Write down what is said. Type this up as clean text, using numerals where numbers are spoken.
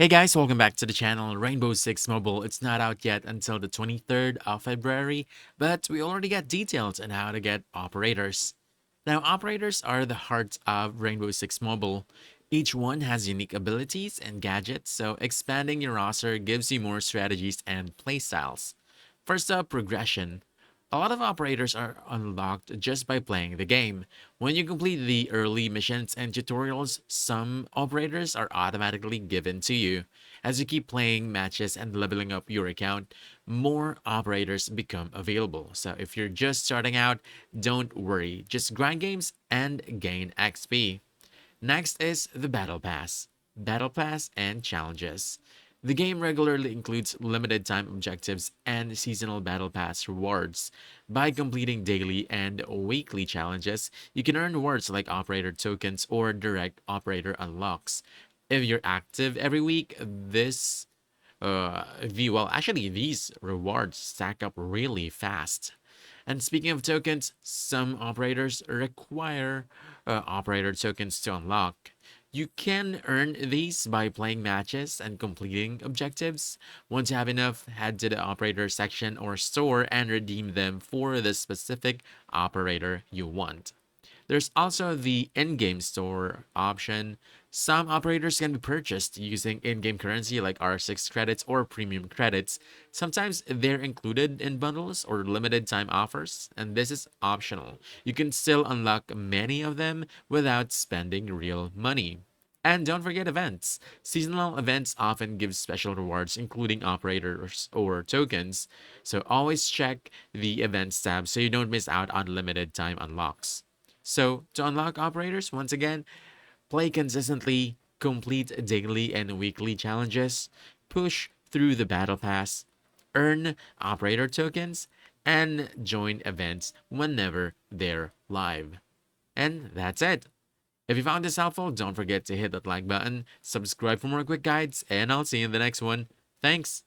Hey guys, welcome back to the channel. Rainbow Six Mobile. It's not out yet until the 23rd of February, but we already got details on how to get operators. Now, operators are the heart of Rainbow Six Mobile. Each one has unique abilities and gadgets, so expanding your roster gives you more strategies and playstyles. First up, progression. A lot of operators are unlocked just by playing the game. When you complete the early missions and tutorials, some operators are automatically given to you. As you keep playing matches and leveling up your account, more operators become available. So if you're just starting out, don't worry. Just grind games and gain XP. Next is the Battle Pass. Battle Pass and challenges. The game regularly includes limited time objectives and seasonal Battle Pass rewards. By completing daily and weekly challenges, you can earn rewards like operator tokens or direct operator unlocks. If you're active every week, these rewards stack up really fast. And speaking of tokens, some operators require operator tokens to unlock. You can earn these by playing matches and completing objectives. Once you have enough, head to the operator section or store and redeem them for the specific operator you want. There's also the in-game store option. Some operators can be purchased using in-game currency like R6 credits or premium credits. Sometimes they're included in bundles or limited time offers, and this is optional. You can still unlock many of them without spending real money. And don't forget events. Seasonal events often give special rewards, including operators or tokens. So always check the events tab so you don't miss out on limited time unlocks. So, to unlock operators, once again, play consistently, complete daily and weekly challenges, push through the battle pass, earn operator tokens, and join events whenever they're live. And that's it. If you found this helpful, don't forget to hit that like button, subscribe for more quick guides, and I'll see you in the next one. Thanks.